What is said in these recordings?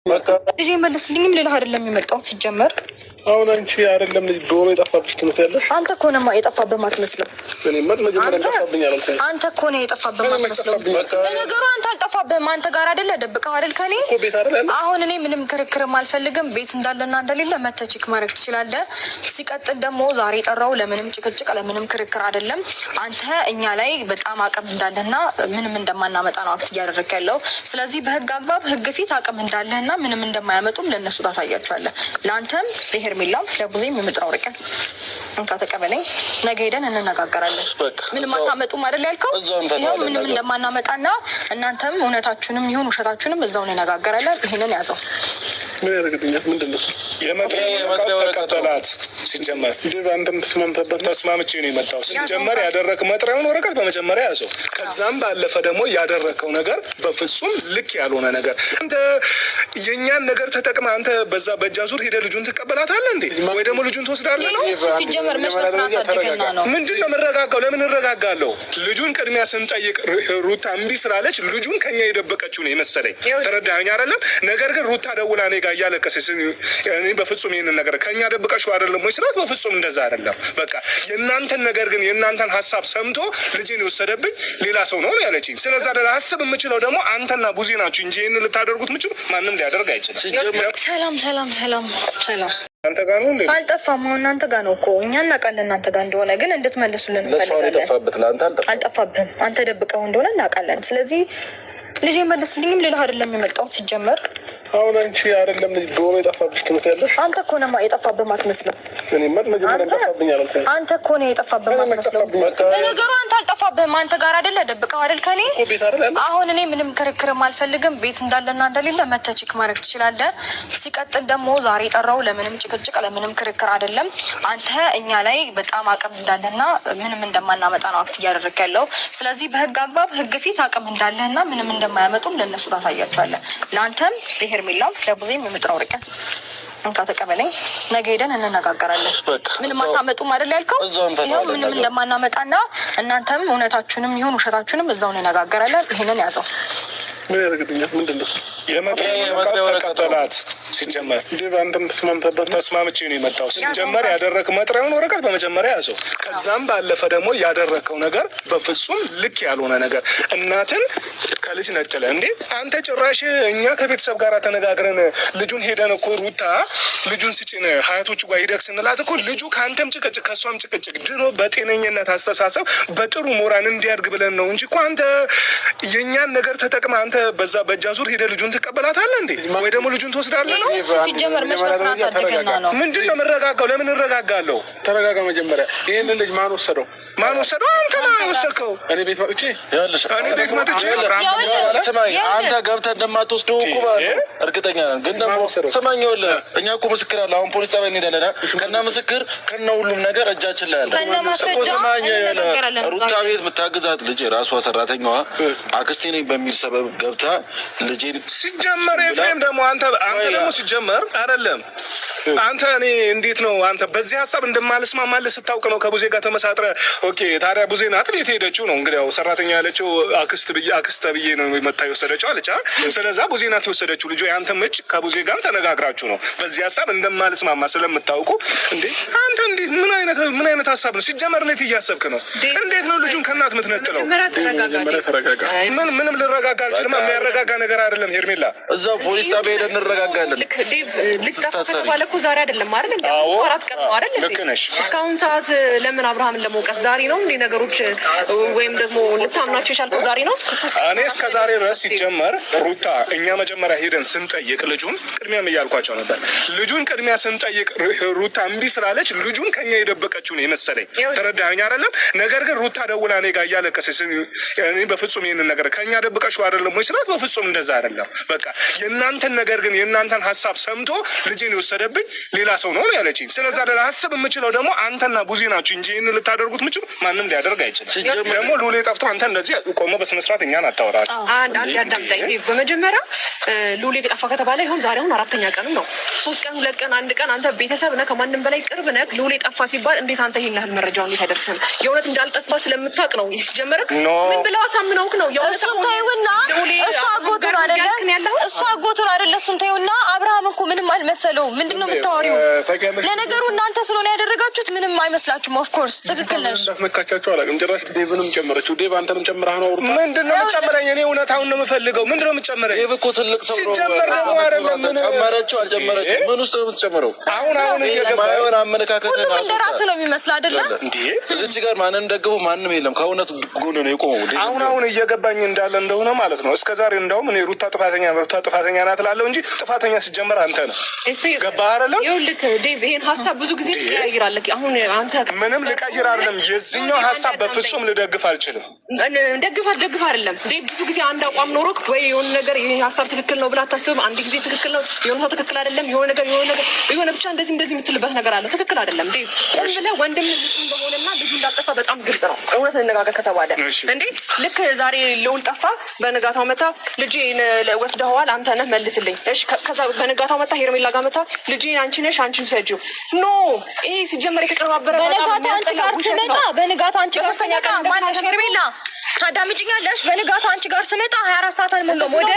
ልጅ መልስልኝም ልልህ አይደለም የመጣሁት ሲጀመር። አሁን አንቺ አይደለም ልጅ ዶሮ የጠፋብሽ ትመስያለሽ። አንተ እኮ ነህ የጠፋብህ ማትመስለው። አንተ እኮ ነህ የጠፋብህ ማትመስለው። ለነገሩ አንተ አልጠፋብህም። አንተ ጋር አይደለ ደብቀው አይደል ከኔ። አሁን እኔ ምንም ክርክርም አልፈልግም። ቤት እንዳለና እንደሌለ መተህ ቼክ ማድረግ ትችላለህ። ሲቀጥል ደግሞ ዛሬ ጠራው ለምንም ጭቅጭቅ ለምንም ክርክር አይደለም። አንተ እኛ ላይ በጣም አቅም እንዳለና ምንም እንደማናመጣ ነው አክት እያደረግህ ያለው። ስለዚህ በህግ አግባብ ህግ ፊት አቅም እንዳለህና ምንም እንደማያመጡም ለእነሱ ታሳያቸዋለህ። ለአንተም ለሄርሜላም ለቡዜም የምጥራው ወረቀት እንካ ተቀበለኝ። ነገ ሄደን እንነጋገራለን። ምንም አታመጡም አይደል ያልከው? ይኸው ምንም እንደማናመጣና እናንተም እውነታችሁንም ይሁን ውሸታችሁንም እዛው እንነጋገራለን። ይሄንን ያዘው። ምን ያደርግልኛል? ምንድን ነው የመጥሪያ ወረቀት? ሲጀመር አንተም ተስማምቼ ነው የመጣው። ሲጀመር ያደረግ መጥሪያውን ወረቀት በመጀመሪያ ያዘው። ከዛም ባለፈ ደግሞ ያደረግከው ነገር በፍጹም ልክ ያልሆነ ነገር። አንተ የእኛን ነገር ተጠቅመ አንተ በዛ በእጃ ዙር ሄደህ ልጁን ትቀበላታለህ እንዴ? ወይ ደግሞ ልጁን ትወስዳለህ ነው? ሲጀመር መስራት አድርገና ነው። ምንድን ነው የምረጋጋው? ለምን እረጋጋለሁ? ልጁን ቅድሚያ ስንጠይቅ ሩታ እምቢ ስላለች ልጁን ከኛ የደበቀችው ነው የመሰለኝ። ተረዳኸኝ አይደለም? ነገር ግን ሩታ ደውላ እኔ ጋር እያለቀሰች እኔ በፍጹም ይህንን ነገር ከኛ ደብቀሽው አይደለም ወይ ስላት፣ በፍጹም እንደዛ አይደለም። በቃ የእናንተን ነገር ግን የእናንተን ሀሳብ ሰምቶ ልጄን የወሰደብኝ ሌላ ሰው ነው ያለችኝ። ስለዛ ላስብ የምችለው ደግሞ አንተና ቡዜ ናችሁ እንጂ ይህን ልታደርጉት የምችሉ ማንም ሊያደርግ አይችልም። ሰላም አንተ ጋር ነው እንዴ? አልጠፋም። አሁን እናንተ ጋር ነው እኮ እኛ እናውቃለን እናንተ ጋር እንደሆነ፣ ግን እንድትመልሱልን እንፈልጋለን። አልጠፋብህም። አንተ ደብቀው እንደሆነ እናውቃለን። ስለዚህ ልጅ መልስልኝም ልልህ አይደለም የመጣሁት ሲጀመር። አሁን አንቺ አይደለም ልጅ ዶሮ የጠፋብሽ ትመስያለሽ። አንተ እኮ ነህ የጠፋብህ ማትመስለው። አንተ እኮ ነህ የጠፋብህ ማትመስለው። ለነገሩ አንተ አልጠፋብህም። አንተ ጋር አይደለ ደብቀው አይደል ከኔ። አሁን እኔ ምንም ክርክርም አልፈልግም። ቤት እንዳለና እንደሌለ መተህ ቼክ ማድረግ ትችላለህ። ሲቀጥል ደግሞ ዛሬ ጠራው ለምንም ጭቅጭቅ ለምንም ክርክር አይደለም። አንተ እኛ ላይ በጣም አቅም እንዳለና ምንም እንደማናመጣ ነው አክት እያደረግህ ያለው። ስለዚህ በህግ አግባብ ህግ ፊት አቅም እንዳለህና ምንም እንደማያመጡም ለእነሱ ታሳያቸዋለህ። ለአንተም ለሄርሜላም ለቡዜም የምጥራው ወረቀት እንካ ተቀበለኝ። ነገ ሄደን እንነጋገራለን። ምንም አታመጡም አይደል ያልከው? ይኸው ምንም እንደማናመጣና እናንተም እውነታችሁንም ይሁን ውሸታችሁንም እዛው እንነጋገራለን። ይሄንን ያዘው። ምን ያደርግልኛል? ምንድን ነው የመጥሪያ ወረቀት? ሲጀመር አንተም ተስማምቼ ነው የመጣው። ሲጀመር ያደረግ መጥሪያውን ወረቀት በመጀመሪያ ያዘው። ከዛም ባለፈ ደግሞ ያደረግከው ነገር በፍጹም ልክ ያልሆነ ነገር። እናትን ከልጅ ነጥለ እንዴ አንተ ጭራሽ እኛ ከቤተሰብ ጋር ተነጋግረን ልጁን ሄደን እኮ ሩታ ልጁን ስጭን ሀያቶቹ ጋር ሂደግ ስንላት እኮ ልጁ ከአንተም ጭቅጭቅ ከእሷም ጭቅጭቅ ድኖ በጤነኝነት አስተሳሰብ በጥሩ ሞራን እንዲያድግ ብለን ነው እንጂ እኮ አንተ የእኛን ነገር ተጠቅመ አንተ በዛ በእጃ ዙር ሄደህ ልጁን ትቀበላታለህ እንዴ? ወይ ደግሞ ልጁን ትወስዳለህ ነው? ሲጀመር መስራት አድርገና ነው። ምንድን ነው የምረጋጋው? ለምን እረጋጋለሁ? ተረጋጋ መጀመሪያ። ይህንን ልጅ ማን ወሰደው? አንተ ነህ የወሰድከው። እኔ ቤት መጥቼ ስማኝ፣ አንተ ገብተህ እንደማትወስደው እኮ እርግጠኛ ነን። ግን ደግሞ ስማኝ፣ ይኸውልህ እኛ እኮ ምስክር አለ። አሁን ፖሊስ ጣቢያ እንሄዳለን። ከነ ምስክር ከነ ሁሉም ነገር እጃችን ላይ አለ እኮ። ስማኝ፣ ሩታ ቤት የምታግዛት ልጅ የራሷ ሰራተኛዋ አክስቴ ነኝ በሚል ሰበብ ገብታ ልጄን ሲጀመር ኤፍሬም ደግሞ አንተ ደግሞ ሲጀመር አይደለም አንተ እኔ እንዴት ነው አንተ በዚህ ሀሳብ እንደማልስማማልህ ስታውቅ ነው ከቡዜ ጋር ተመሳጥረ። ኦኬ ታዲያ ቡዜ ናት ቤት ሄደችው ነው እንግዲህ ያው ሰራተኛ ያለችው አክስት ብዬ ነው መታ የወሰደችው አለች። ስለዛ ቡዜ ናት የወሰደችው ልጁ ያንተ ምጭ ከቡዜ ጋር ተነጋግራችሁ ነው በዚህ ሀሳብ እንደማልስማማ ስለምታውቁ። እንዴ አንተ እንዴት ምን አይነት ሀሳብ ነው ሲጀመር? እንዴት እያሰብክ ነው? እንዴት ነው ልጁን ከእናት የምትነጥለው? ምንም ልረጋጋ አልችልም። የሚያረጋጋ ነገር አይደለም ሄርሜላ። እዛው ፖሊስ ጣቢያ ሄደን እንረጋጋለን። ልጅ ተባለ እኮ ዛሬ አይደለም አይደል? እንዴ 4 ቀን ነው አይደል? ልክ ነሽ። እስካሁን ሰዓት ለምን አብርሃምን ለመውቀስ ዛሬ ነው እንዴ ነገሮች ወይም ደግሞ ልታምናቸው የቻልከው ዛሬ ነው? እኔ እስከ ዛሬ ድረስ ሲጀመር ሩታ እኛ መጀመሪያ ሄደን ስንጠይቅ ልጁን ቅድሚያም እያልኳቸው ነበር። ልጁን ቅድሚያ ስንጠይቅ ሩታ እምቢ ስላለች ልጁን ከኛ የደበቀችው ነው የመሰለኝ። ተረዳኸኝ አይደለም? ነገር ግን ሩታ ደውላ እኔ ጋር እያለቀሰች እኔ በፍጹም ይህንን ነገር ከኛ ደብቀሽው አይደለም ወይ ስላት፣ በፍጹም እንደዛ አይደለም። በቃ የእናንተን ነገር ግን የእናንተን ሀሳብ ሰምቶ ልጄን የወሰደብኝ ሌላ ሰው ነው ያለችኝ። ስለዛ ላስብ የምችለው ደግሞ አንተና ቡዜ ናችሁ እንጂ ይህን ልታደርጉት ምችሉ ማንም ሊያደርግ አይችልም። ደግሞ ሉሌ ጠፍቶ አንተ እንደዚህ ቆሞ በስነስርዓት እኛን አታወራ። አንድ ያዳምጠኝ። በመጀመሪያ ሉሌ ጠፋ ከተባለ ይሁን ዛሬ አሁን 4ኛ ቀኑ ነው። 3 ቀን 2 ቀን 1 ቀን አንተ ቤተሰብ ነህ፣ ከማንም በላይ ቅርብ ነህ። ሉሌ ጠፋ ሲባል እንዴት አንተ ይሄን ያህል መረጃውን እንዴት አይደርስም? የእውነት እንዳልጠፋ ስለምታውቅ ነው ሲጀመር። ምን ብለው አሳምነውክ ነው? እሱን ተይውና እሱ አጎቱ ነው አይደለ? እሱ አጎቱ ነው አይደለ? እሱን ተይውና አብርሃም እኮ ምንም አልመሰለውም። ምንድነው የምታወሪው? ለነገሩ እናንተ ስለሆነ ያደረጋችሁት ምንም አይመስላችሁም። ኦፍ ኮርስ ትክክል ነሽ። እንዳትነካቻቸው አላውቅም። ጭራሽ ዴቭንም ጨመረችው። ዴቭ አንተንም ጨምረህ ነው። ምንድነው የምትጨምረኝ? እኔ እውነታውን ነው የምፈልገው። ምንድነው የምትጨምረኝ? ዴቭ እኮ ትልቅ ሰው ነው። ሲጀመር ደግሞ አይደለም ምን ጨመረችው አልጨመረችው ምን ውስጥ ነው የምትጨምረው? አሁን የማይሆን አመለካከት ነው። እንደ ራስህ ነው የሚመስለው አይደለ? እንዴ እዚች ጋር ማንንም ደግፎ ማንም የለም። ከእውነት ጎን ነው የቆመው። አሁን እየገባኝ እንዳለ እንደሆነ ማለት ነው። እስከዛሬ እንደውም እኔ ሩታ ጥፋተኛ ናት እላለሁ እንጂ ጥፋተኛ ሲጀመር አንተ ነህ። ገባህ አይደለም? ይኸውልህ ዴቭ ይሄን ሀሳብ ብዙ ጊዜ ትቀያይራለህ። አሁን አንተ ምንም ልቀይር አይደለም። የዚህኛው ሀሳብ በፍጹም ልደግፍ አልችልም። ደግፍ አይደለም ዴቭ። ብዙ ጊዜ አንድ አቋም ኖሮክ ወይ የሆነ ነገር ይሄ ሀሳብ ትክክል ነው ብለህ አታስብም። አንድ ጊዜ ትክክል ነው፣ የሆነ ሰው ትክክል አይደለም፣ የሆነ ነገር ብቻ እንደዚህ የምትልበት ነገር አለ። ትክክል አይደለም ዴቭ። ቆም ብለህ ወንድም ልጅ እንደሆነና ልጁ እንዳጠፋ በጣም ግልጽ ነው። እውነት እንነጋገር ከተባለ እንዴ ልክ ዛሬ ልውል ጠፋ፣ በነጋታው መታ ልጄን ወስደኸዋል አንተ ነህ መልስልኝ። እሺ ከዛ በነጋታው መታ ሄርሜላ ጋር መታ ልጄን አንቺ ነሽ አንቺም ሰጂው ኖ ይሄ ሲጀመር የተቀነባበረ በነጋታው አንቺ ጋር ስመጣ ማነሽ ሄርሜላ ታዳምጪኛለሽ? በንጋቱ አንቺ ጋር ስመጣ 24 ሰዓት አልሞላም። ወደ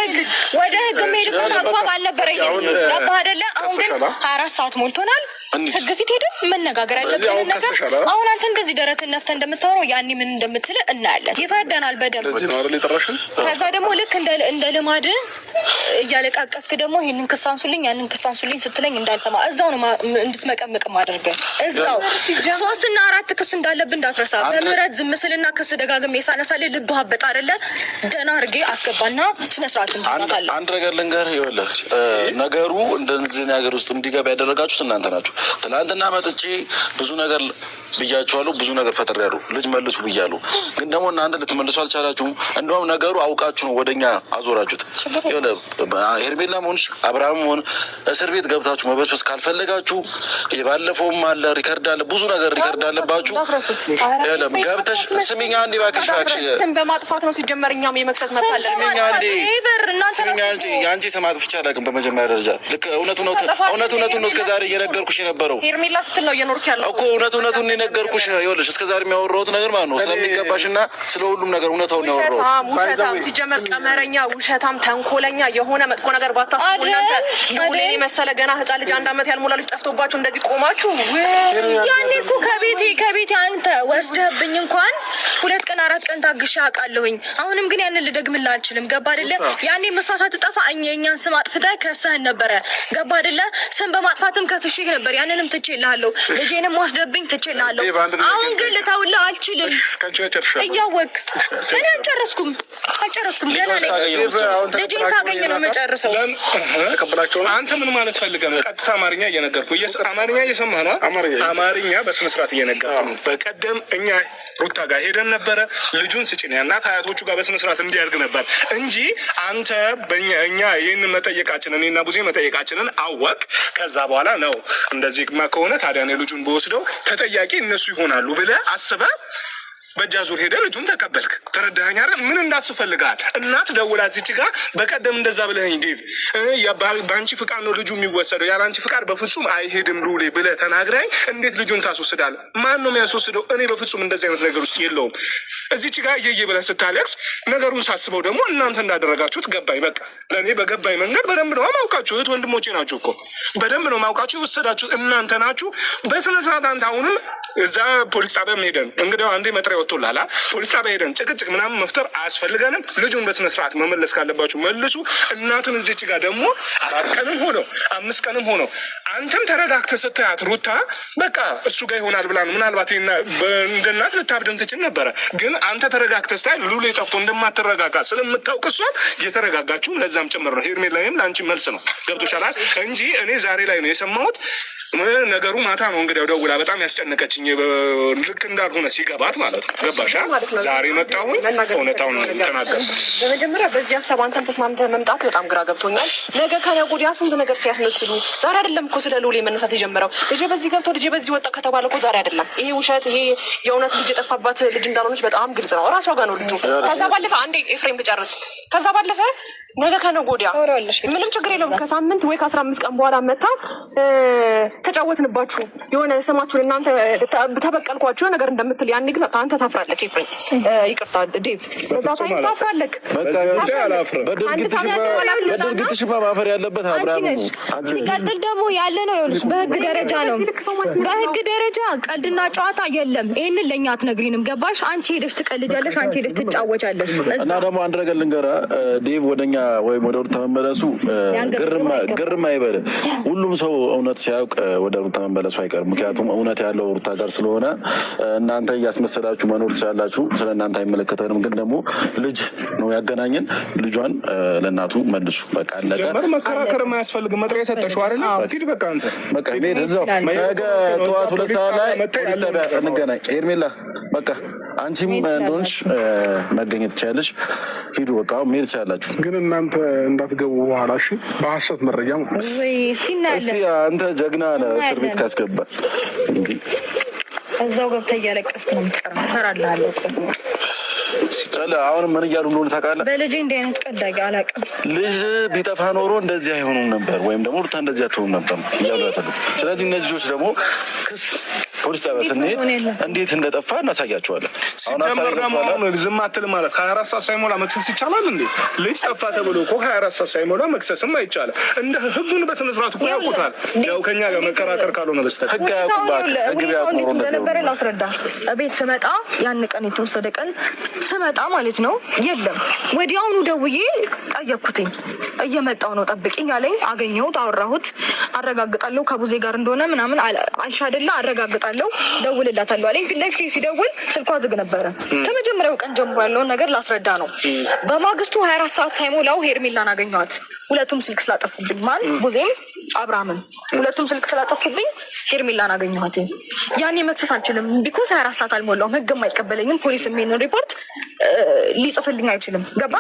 ህግ መሄድበት አግባብ አልነበረኝም። ገባህ አይደለ? አሁን ግን 24 ሰዓት ሞልቶናል። ህግ ፊት ሄደን መነጋገር ያለብን ነገር አሁን አንተ እንደዚህ ደረትን ነፍተህ እንደምታወራው ያኔ ምን እንደምትል እናያለን። ይፈርደናል በደንብ። ከዛ ደግሞ ልክ እንደ ልማድ እያለቃቀስክ ደግሞ ይሄንን ክስ አንሱልኝ ያንን ክስ አንሱልኝ ስትለኝ እንዳልሰማ እዛው ነው እንድትመቀመቅ ማድረግ። እዛው 3 እና 4 ክስ እንዳለብን እንዳትረሳ። በምህረት ዝም ስልና ክስ ደጋግሜ ሳነሳልህ ልብህ አበጣ አይደለ? ደህና አድርጌ አስገባና ስነ ስርዓት እንታታለን። አንድ ነገር ልንገርህ፣ ይኸውልህ ነገሩ እንደዚህ ነገር ውስጥ እንዲገባ ያደረጋችሁት እናንተ ናችሁ። ትናንትና መጥቼ ብዙ ነገር ብያችኋለሁ፣ ብዙ ነገር ፈጥሬያለሁ። ልጅ መልሱ ብያለሁ፣ ግን ደግሞ እናንተ ልትመልሱ አልቻላችሁም። እንደውም ነገሩ አውቃችሁ ነው ወደኛ አዞራችሁት። ይኸውልህ ሄርሜላ ሆንሽ አብርሃም ሆን እስር ቤት ገብታችሁ መበስበስ ካልፈለጋችሁ የባለፈውም አለ ሪከርድ አለ፣ ብዙ ነገር ሪከርድ አለባችሁ። ይኸውልህ ገብተሽ ስሚኝ አንዴ እባክሽ ስም በማጥፋት ነው ሲጀመር እኛም የመክሰስ መጣለ። ስሚኝ አንዴ የአንቺ ስም አጥፍቼ አላውቅም። በመጀመሪያ ደረጃ ልክ እውነቱን ነው እስከዛሬ እየነገርኩሽ የነበረው ሄርሜላ ስትል ነው እየኖርክ ያለው እኮ እውነቱን የነገርኩሽ። ይኸውልሽ እስከዛሬ የሚያወራሁት ነገር ማለት ነው ስለሚገባሽና ስለ ሁሉም ነገር እውነታውን ያወራሁት። ውሸታም ሲጀመር ቀመረኛ፣ ውሸታም፣ ተንኮለኛ የሆነ መጥፎ ነገር ባታስቡ እናንተ ሉሌ መሰለ ገና ህፃን ልጅ 1 ዓመት ያልሞላ ልጅ ጠፍቶባችሁ እንደዚህ ቆማችሁ። ያኔ እኮ ከቤቴ አንተ ወስደህብኝ እንኳን 2 ቀን 4 ቀን ታግሻ አውቃለሁኝ። አሁንም ግን ያንን ልደግምልህ አልችልም። ገባ አይደለ? ያኔ መስዋዕት ሳትጠፋ የእኛን ስም አጥፍተህ ከሰህን ነበረ። ገባ አይደለ? ስም በማጥፋትም ከስሽህ ነበር። ያንንም ትቼልሃለሁ። ልጄንም ወስደብኝ ትቼልሃለሁ። አሁን ግን ልተውልህ አልችልም። እያወቅህ እኔ አልጨረስኩም። ገና ልጄን ሳገኝ ነው የምጨርሰው። አንተ ምን ማለት ፈልገህ ነው? ቀጥታ አማርኛ እየነገርኩህ አማርኛ እየሰማህ ነው። አማርኛ በስነ ስርዓት እየነገርኩህ ነው። በቀደም እኛ ሩታ ጋር ሄደን ነበረ። ልጁን ስጭን እናት አያቶቹ ጋር በስነ ስርዓት እንዲያድግ ነበር እንጂ አንተ እኛ ይህንን መጠየቃችንን እኔና ቡዜ መጠየቃችንን አወቅ። ከዛ በኋላ ነው እንደዚህማ ከሆነ ታዲያ እኔ ልጁን በወስደው ተጠያቂ እነሱ ይሆናሉ ብለህ አስበህ በእጃ ዙር ሄደህ ልጁን ተቀበልክ። ተረዳኸኝ አይደል? ምን እንዳስፈልጋል እናት ደውላ እዚች ጋር በቀደም እንደዛ ብለኸኝ ዴቭ በአንቺ ፍቃድ ነው ልጁ የሚወሰደው፣ ያለ አንቺ ፍቃድ በፍጹም አይሄድም ሉሌ ብለህ ተናግረኝ እንዴት ልጁን ታስወስዳለህ? ማን ነው የሚያስወስደው? እኔ በፍጹም እንደዚህ አይነት ነገር ውስጥ የለውም። እዚች ጋር እየየ ብለህ ስታለቅስ ነገሩን ሳስበው ደግሞ እናንተ እንዳደረጋችሁት ገባኝ። በቃ ለእኔ በገባኝ መንገድ በደንብ ነው ማውቃችሁ። እህት ወንድሞቼ ናችሁ እኮ በደንብ ነው ማውቃችሁ። የወሰዳችሁት እናንተ ናችሁ በስነ ስርዓት። አንተ አሁንም እዛ ፖሊስ ጣቢያ ሄደን እንግዲህ አንዴ መጥሪያ ወጥቶላል። ፖሊስ ጣቢያ ሄደን ጭቅጭቅ ምናምን መፍጠር አያስፈልገንም። ልጁን በስነ ስርዓት መመለስ ካለባችሁ መልሱ። እናትን እዚች ጋር ደግሞ 4 ቀንም ሆነው 5 ቀንም ሆነው አንተም ተረጋግተህ ስታያት ሩታ በቃ እሱ ጋር ይሆናል ብላ ነው ምናልባት እንደ እናት ልታብድም ትችል ነበረ። ግን አንተ ተረጋግተህ ስታይ ሉሌ ጠፍቶ እንደማትረጋጋ ስለምታውቅ እሷን እየተረጋጋችሁ ለዛም ጭምር ነው ሄርሜላም ለአንቺ መልስ ነው። ገብቶሻል እንጂ እኔ ዛሬ ላይ ነው የሰማሁት። ነገሩ ማታ ነው እንግዲህ ደውላ በጣም ያስጨነቀችኝ ልክ እንዳልሆነ ሲገባት ማለት ነው። ገባሻ? ዛሬ መጣሁኝ እውነታውን ተናገርኩት። በመጀመሪያ በዚህ ሀሳብ አንተን ተስማምተህ መምጣት በጣም ግራ ገብቶኛል። ነገ ከነገ ወዲያ ስንት ነገር ሲያስመስሉ ዛሬ አይደለም እኮ ስለ ሉሌ መነሳት የጀመረው? ልጄ በዚህ ገብቶ ልጄ በዚህ ወጣ ከተባለ እኮ ዛሬ አይደለም። ይሄ ውሸት፣ ይሄ የእውነት ልጅ የጠፋባት ልጅ እንዳልሆነች በጣም ግልጽ ነው። ራሷ ጋር ነው ልጁ። ከዛ ባለፈ አንዴ ኤፍሬም ብጨርስ፣ ከዛ ባለፈ ነገ ከነገ ወዲያ ምንም ችግር የለውም። ከሳምንት ወይ ከ15 ቀን በኋላ መታ ተጫወትንባችሁ የሆነ ስማችሁን እናንተ ተበቀልኳችሁ ነገር እንደምትል ያኔ ግን አንተ ታፍራለህ። ኤፍሬም ይቅርታ ዴቭ፣ በዛ ታይም ታፍራለህ። በድርጊትሽ ማፈር ያለበት አብርሃም ነው። ሲቀጥል ደግሞ ያለ ነው ይኸውልሽ፣ በህግ ደረጃ ነው። በህግ ደረጃ ቀልድና ጨዋታ የለም። ይሄንን ለእኛ አትነግሪንም። ገባሽ? አንቺ ሄደሽ ትቀልጃለሽ፣ አንቺ ሄደሽ ትጫወቻለሽ። እና ደግሞ አንድ ነገር ልንገርህ ዴቭ፣ ወደኛ ወይም ወደ ሩታ መመለሱ ግርም አይበል። ሁሉም ሰው እውነት ሲያውቅ ወደ ሩታ መመለሱ አይቀርም። ምክንያቱም እውነት ያለው ሩታ ጋር ስለሆነ እናንተ እያስመሰላችሁ መኖር ትችላላችሁ። ስለ እናንተ አይመለከተንም። ግን ደግሞ ልጅ ነው ያገናኘን። ልጇን ለእናቱ መልሱ። በቃ ጀመር መከራከር የማያስፈልግ መጥሪያ የሰጠሽው አይደል? ሂድ በቃ አንተ በቃ ሄድ እዛው ነገ ጠዋት 2 ሰዓት ላይ ፖሊስ ጣቢያ እንገናኝ። ሄርሜላ በቃ አንቺም እንደሆንሽ መገኘት ትችያለሽ። ሂዱ በቃ መሄድ ትችላላችሁ። ግን እናንተ እንዳትገቡ በኋላ እሺ፣ በሀሰት መረጃ እስኪ አንተ ጀግና ነህ። እስር ቤት ካስገባ እዛው ገብተህ እያለቀስክ ነው የምትቀረው። እሰራልሃለሁ። አሁን ምን እያሉ እንደሆነ ታውቃለህ? በልጄ እንዲህ አይነት ቀዳጊ አላውቅም። ልጅ ቢጠፋ ኖሮ እንደዚህ አይሆኑም ነበር፣ ወይም ደግሞ ሩታ እንደዚህ አትሆኑም ነበር እያሉ ያተሉ። ስለዚህ እነዚህ ልጆች ደግሞ ክስ ፖሊስ ጣቢያ ስንሄድ እንዴት እንደጠፋ እናሳያቸዋለን። ሲጀመር ደግሞ ዝም አትልም ማለት 24 ሰዓት ሳይሞላ መክሰስ ይቻላል እንዴ? ልጅ ጠፋ ተብሎ እኮ 24 ሰዓት ሳይሞላ መክሰስም አይቻልም። እንደ ህጉን በስነ ስርዓቱ እኮ ያውቁታል። ያው ከኛ ጋር መከራከር ካልሆነ በስተቀር ህግ ያውቁባል። ህግ ቢያውቁ ኖሮ እንደዚህ ነበር። ላስረዳ። ቤት ስመጣ ያን ቀን የተወሰደ ቀን ስመጣ ማለት ነው የለም። ወዲያውኑ ደውዬ ጠየቅኩትኝ። እየመጣው ነው ጠብቂኝ አለኝ። አገኘሁት፣ አወራሁት፣ አረጋግጣለሁ ከቡዜ ጋር እንደሆነ ምናምን አልሻ አይደለ አረጋግጣለሁ፣ ደውልላታለሁ አለኝ። ፊት ለፊት ሲደውል ስልኳ ዝግ ነበረ። ከመጀመሪያው ቀን ጀምሮ ያለውን ነገር ላስረዳ ነው። በማግስቱ 24 ሰዓት ሳይሞላው ሄርሜላን አገኘኋት። ሁለቱም ስልክ ስላጠፉብኝ ቡዜም አብርሃምን ሁለቱም ስልክ ስላጠፉብኝ ሄርሜላን አገኘኋት። ያኔ መክሰስ አልችልም። ቢኮዝ 24 ሰዓት አልሞላውም። ህግም አይቀበለኝም። ፖሊስ የሚሄን ሪፖርት ሊጽፍልኝ አይችልም። ገባ